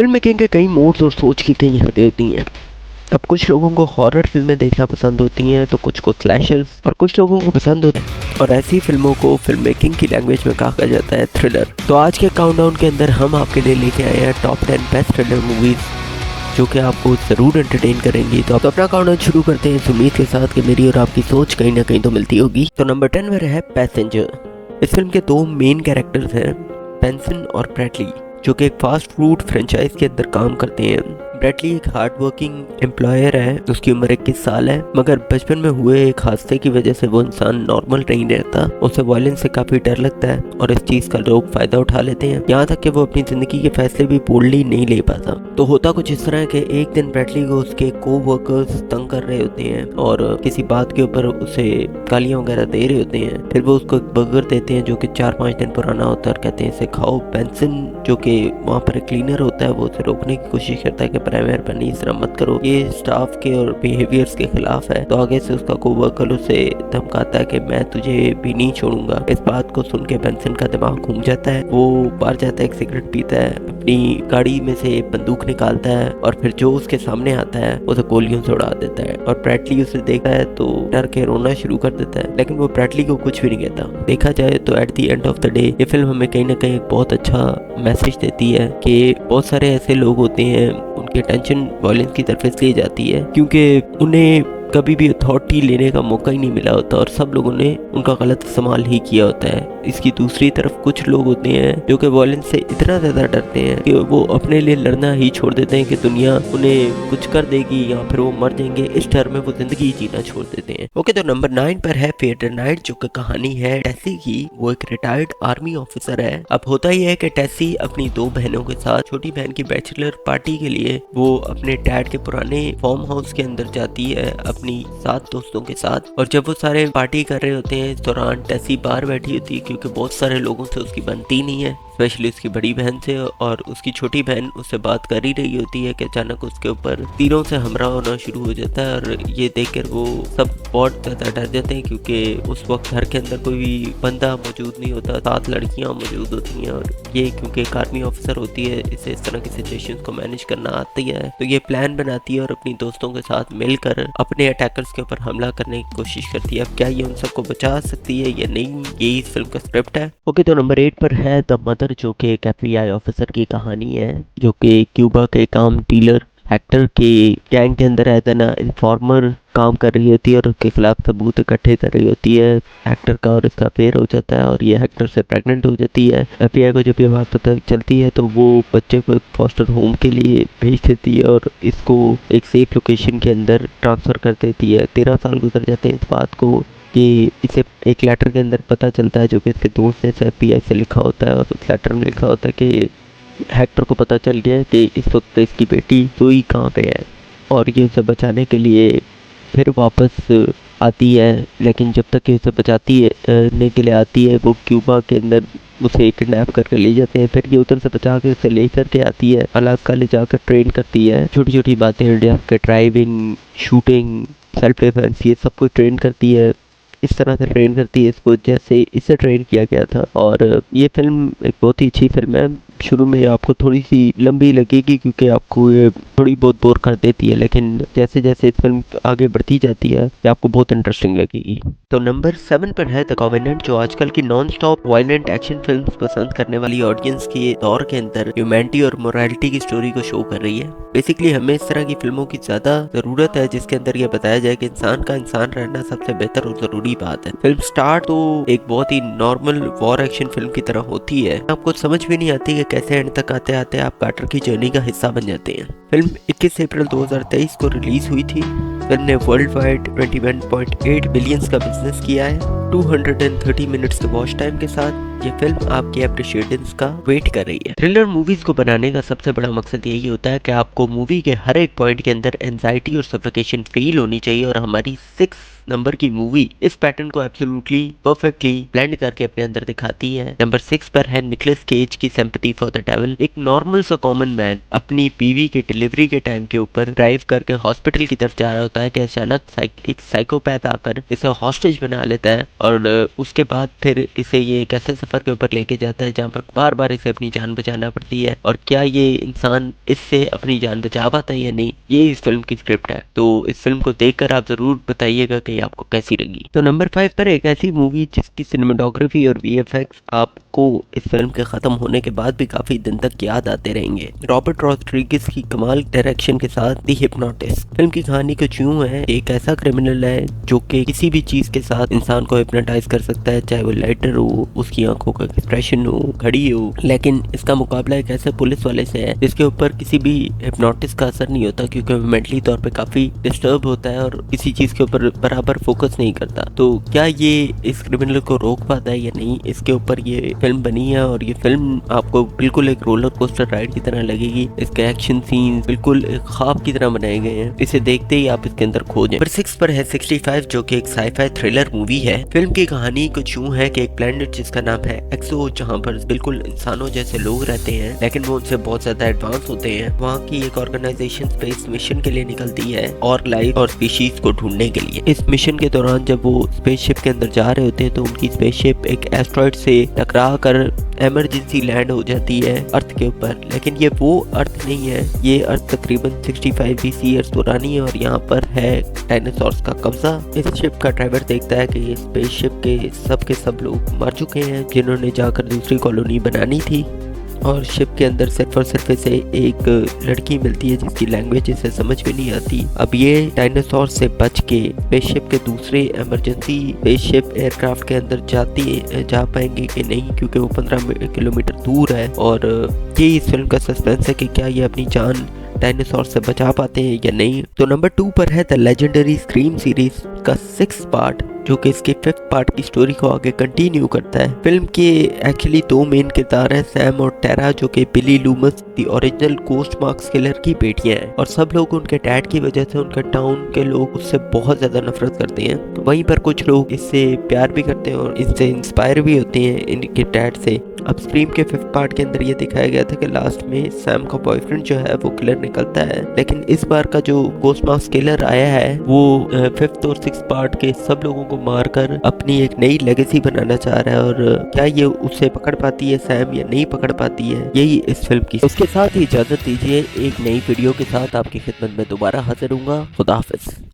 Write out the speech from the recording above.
Film making के कई modes और सोच की कई हदें होती हैं। अब कुछ लोगों को हॉरर फिल्में देखना पसंद होती हैं तो कुछ को स्लैशर्स और कुछ लोगों को पसंद होता है और ऐसी फिल्मों को फिल्म मेकिंग की लैंग्वेज में कहा जाता है थ्रिलर। तो आज के काउंटडाउन के अंदर हम आपके लिए लेके आए हैं टॉप 10 बेस्ट थ्रिलर मूवीज जो कि आपको ज़रूर एंटरटेन करेंगी। तो आप अपना काउंटडाउन शुरू करते हैं इस उम्मीद के साथ कि मेरी और आपकी सोच कहीं ना कहीं तो मिलती होगी। तो नंबर 10 में है पैसेंजर। इस फिल्म के दो मेन कैरेक्टर्स हैं, बेंसन और ब्रैडली, जो कि एक फास्ट फूड फ्रेंचाइज के अंदर काम करते हैं। ब्रैडली एक हार्ड वर्किंग एम्प्लॉयर है, उसकी उम्र 21 साल है, मगर बचपन में हुए एक हादसे की वजह से वो इंसान नॉर्मल नहीं रहता। उसे वायलेंस से काफी डर लगता है और इस चीज का लोग फायदा उठा लेते हैं, यहाँ तक कि वो अपनी जिंदगी के फैसले भी बोल्डली नहीं ले पाता। तो होता कुछ इस तरह के एक दिन ब्रैडली को उसके को वर्कर्स तंग कर रहे होते हैं और किसी बात के ऊपर उसे गालियां वगैरह दे रहे होते हैं। फिर वो उसको एक बर्गर देते हैं जो कि 4-5 दिन पुराना होता है और कहते हैं इसे खाओ। बेंसन जो कि वहाँ पर एक क्लीनर होता है वो उसे रोकने की कोशिश करता है कि मेहरबानी इस तरह मत करो, ये स्टाफ के और बिहेवियर्स के खिलाफ है। तो आगे से उसका कोवर्कर उसे धमकाता है कि मैं तुझे भी नहीं छोड़ूंगा। इस बात को सुन के बेंसन का दिमाग घूम जाता है, वो बाहर जाता है, एक सिगरेट पीता है, अपनी गाड़ी में से बंदूक निकालता है और फिर जो उसके सामने आता है उसे गोलियों से उड़ा देता है। और ब्रैडली उसे देखता है तो डर के रोना शुरू कर देता है, लेकिन वो ब्रैडली को कुछ भी नहीं कहता। देखा जाए तो at the end of the day ये फिल्म हमें कहीं ना कहीं एक बहुत अच्छा मैसेज देती है कि बहुत सारे ऐसे लोग होते हैं उनकी अटेंशन वायलेंस की तरफ इसलिए जाती है क्योंकि उन्हें कभी भी अथॉरिटी लेने का मौका ही नहीं मिला होता और सब लोगों ने उनका गलत इस्तेमाल ही किया होता है। इसकी दूसरी तरफ कुछ लोग होते हैं जो कि वायलेंस से इतना ज़्यादा डरते हैं कि वो अपने लिए लड़ना ही छोड़ देते हैं कि दुनिया उन्हें कुछ कर देगी या फिर वो मर जाएंगे, इस डर में वो जिंदगी जीना छोड़ देते हैं। ओके, तो नंबर 9 पर है फेयर द नाइट, जो कि कहानी है टेसी की। वो एक रिटायर्ड आर्मी ऑफिसर है। अब होता ही है कि टेसी अपनी दो बहनों के साथ छोटी बहन की बैचलर पार्टी के लिए वो अपने डैड के पुराने फार्म हाउस के अंदर जाती है अपनी 7 दोस्तों के साथ। और जब वो सारे पार्टी कर रहे होते हैं इस दौरान टेसी बाहर बैठी होती है क्योंकि बहुत सारे लोगों से उसकी बनती नहीं है, स्पेशली उसकी बड़ी बहन से। और उसकी छोटी बहन उससे बात कर ही रही होती है कि अचानक उसके ऊपर तीरों से हमला होना शुरू हो जाता है और ये देखकर वो सब बहुत ज़्यादा डर जाते हैं क्योंकि उस वक्त घर के अंदर कोई भी बंदा मौजूद नहीं होता, 7 लड़कियां मौजूद होती हैं और ये क्योंकि एक आर्मी ऑफिसर होती है इसे इस तरह की सिचुएशंस को मैनेज करना आती है। तो ये प्लान बनाती है और अपनी दोस्तों के साथ मिलकर अपने अटैकर्स के ऊपर हमला करने की कोशिश करती है। अब क्या ये उन सबको बचा सकती है या नहीं, यही इस फिल्म का स्क्रिप्ट है। ओके, तो नंबर 8 पर है द मदर, जो कि एक FBI ऑफिसर की कहानी है जो कि क्यूबा के काम डीलर हेक्टर के गैंग के अंदर एज एन इन्फॉर्मर काम कर रही होती है और उसके खिलाफ सबूत इकट्ठे कर रही होती है। हेक्टर का और इसका अफेयर हो जाता है और ये हेक्टर से प्रेग्नेंट हो जाती है। FBI को जब ये बात पता चलती है तो वो बच्चे को एक फॉस्टर होम के लिए भेज देती है और इसको एक सेफ लोकेशन के अंदर ट्रांसफ़र कर देती है। 13 साल गुजर जाते हैं इस बात को कि इसे एक लेटर के अंदर पता चलता है जो कि इसके दोस्त ने FBI से लिखा होता है और उस लेटर में लिखा होता है कि हेक्टर को पता चल गया है कि इस वक्त इसकी बेटी सोई कहाँ पे है और ये उसे बचाने के लिए फिर वापस आती है। लेकिन जब तक ये उसे बचाने के लिए आती है वो क्यूबा के अंदर उसे किडनैप करके ले जाते हैं। फिर ये उधर से बचा के उसे लेकर के आती है, अलास्का ले जाकर ट्रेन करती है, छोटी छोटी बातें जैसे ड्राइविंग, शूटिंग, सेल्फ डिफेंस, ये सब कुछ ट्रेन करती है। इस तरह से ट्रेन करती है इसको जैसे इसे ट्रेन किया गया था। और ये फिल्म एक बहुत ही अच्छी फिल्म है। शुरू में आपको थोड़ी सी लंबी लगेगी क्योंकि आपको ये थोड़ी बहुत बोर कर देती है, लेकिन जैसे जैसे इस फिल्म आगे बढ़ती जाती है ये आपको बहुत इंटरेस्टिंग लगेगी। तो नंबर 7 पर है द कॉवेनेंट, जो आजकल की non stop violent action films पसंद करने वाली ऑडियंस के दौर के अंदर ह्यूमैनिटी और मोरालिटी की स्टोरी को शो कर रही है। बेसिकली हमें इस तरह की फिल्मों की ज्यादा जरूरत है जिसके अंदर यह बताया जाए कि इंसान का इंसान रहना सबसे बेहतर और जरूरी बात है। फिल्म स्टार्ट तो एक बहुत ही नॉर्मल वॉर एक्शन फिल्म की तरह होती है, आपको समझ भी नहीं आती कि कैसे एंड तक आते आते आप कार्टर की जर्नी का हिस्सा बन जाते हैं। फिल्म 21 अप्रैल 2023 को रिलीज हुई थी। फिल्म ने वर्ल्ड वाइड 21.8 बिलियंस का बिजनेस किया है 230 मिनट्स के वॉच टाइम के साथ। ये फिल्म आपके अप्रिशिएशंस का वेट कर रही है। थ्रिलर मूवीज को बनाने का सबसे बड़ा मकसद यही होता है कि आपको मूवी के हर एक पॉइंट के अंदर एंजाइटी और सफोकेशन फील होनी चाहिए और हमारी 6 नंबर की मूवी इस पैटर्न को एब्सोल्युटली परफेक्टली ब्लेंड करके अपने अंदर दिखाती है। नंबर 6 पर है निकोलस केज की सिंपैथी फॉर द डेविल। एक नॉर्मल सा कॉमन मैन अपनी बीवी के डिलीवरी के टाइम के ऊपर ड्राइव करके हॉस्पिटल की तरफ जा रहा होता है कि अचानक एक साइकोपैथ आकर इसे हॉस्टेज बना लेता है और उसके बाद फिर इसे ये एक ऐसे सफर के ऊपर लेके जाता है जहाँ पर बार बार इसे अपनी जान बचाना पड़ती है और क्या ये इंसान इससे अपनी जान बचा पाता है या नहीं, ये इस फिल्म की स्क्रिप्ट है। तो इस फिल्म को देखकर आप जरूर बताइएगा कि आपको कैसी लगी। तो नंबर 5 पर एक ऐसी मूवी जिसकी सिनेमेटोग्राफी और वीएफएक्स आपको इस फिल्म के खत्म होने के बाद भी काफी दिन तक याद आते रहेंगे। रॉबर्ट रॉड्रिगेज की कमाल डायरेक्शन के साथ द हिप्नोटिस्ट। फिल्म की कहानी कुछ यूं है, एक ऐसा क्रिमिनल है जो कि किसी भी चीज के साथ इंसान को हिप्नोटाइज कर सकता है, चाहे वो लाइटर हो, उसकी आंखों का एक्सप्रेशन हो, घड़ी हो, लेकिन इसका मुकाबला एक ऐसे पुलिस वाले से है जिसके ऊपर किसी भी हिप्नोटिस्ट का असर नहीं होता क्योंकि वो मेंटली तौर पे काफी डिस्टर्ब होता है और किसी चीज के ऊपर बराबर फोकस नहीं करता। तो क्या ये इस क्रिमिनल को रोक पाता है या नहीं, इसके ऊपर ये फिल्म बनी है और ये फिल्म आपको बिल्कुल एक रोलर कोस्टर राइड की तरह लगेगी। इसके एक्शन सीन बिल्कुल एक ख्वाब की तरह बनाए गए हैं, इसे देखते ही आप इसके अंदर खो जाएं। नंबर 6 पर है 65 जो कि एक साईफाई थ्रिलर मूवी है। फिल्म की कहानी कुछ यूं है कि एक प्लेनेट जिसका नाम है एक्सो, जहाँ पर बिल्कुल इंसानों जैसे लोग रहते हैं लेकिन वो उनसे बहुत ज्यादा एडवांस होते हैं। वहाँ की एक ऑर्गेनाइजेशन स्पेस मिशन के लिए निकलती है और लाइफ और स्पीशीज को ढूंढने के लिए। इस मिशन के दौरान जब वो स्पेसशिप के अंदर जा रहे होते हैं तो उनकी स्पेसशिप एक एस्ट्रॉइड से टकरा कर इमरजेंसी लैंड हो जाती है अर्थ के ऊपर, लेकिन ये वो अर्थ नहीं है। ये अर्थ तकरीबन 65 BC ईयर्स पुरानी है और यहाँ पर है डायनासोर्स का कब्जा। इस शिप का ड्राइवर देखता है कि ये स्पेसशिप के सब लोग मर चुके हैं जिन्होंने जाकर दूसरी कॉलोनी बनानी थी और शिप के अंदर सिर्फ और सिर्फ इसे एक लड़की मिलती है जिसकी लैंग्वेज इसे समझ में नहीं आती। अब ये डायनासोर से बच के स्पेसशिप के दूसरे इमरजेंसी स्पेसशिप एयरक्राफ्ट के अंदर जा पाएंगे कि नहीं, क्योंकि वो 15 किलोमीटर दूर है। और ये इस फिल्म का सस्पेंस है कि क्या ये अपनी जान डायनासोर से बचा पाते हैं या नहीं। तो नंबर 2 पर है द लेजेंडरी स्क्रीम सीरीज का 6th पार्ट जो कि इसके 5th पार्ट की स्टोरी को आगे कंटिन्यू करता है। फिल्म के एक्चुअली 2 मेन किरदार हैं, सैम और टेरा, जो कि Billy Loomis the original ghost mask killer की बेटियां हैं और सब लोग उनके डैड की वजह से उनके टाउन के लोग उससे बहुत ज्यादा नफरत करते हैं। तो वहीं पर कुछ लोग इससे प्यार भी करते हैं और इससे इंस्पायर भी होते हैं इनके डैड से। अब स्क्रीम के 5th पार्ट के अंदर ये दिखाया गया था कि लास्ट में सैम का बॉयफ्रेंड जो है वो किलर निकलता है, लेकिन इस बार का जो गोस्ट मार्क्स किलर आया है वो 5th और 6th पार्ट के सब लोगों को मारकर अपनी एक नई लेगेसी बनाना चाह रहा है। और क्या ये उसे पकड़ पाती है सैम या नहीं पकड़ पाती है, यही इस फिल्म की। उसके साथ ही इजाजत दीजिए, एक नई वीडियो के साथ आपकी खिदमत में दोबारा हाजिर हूँगा। खुदा हाफिज।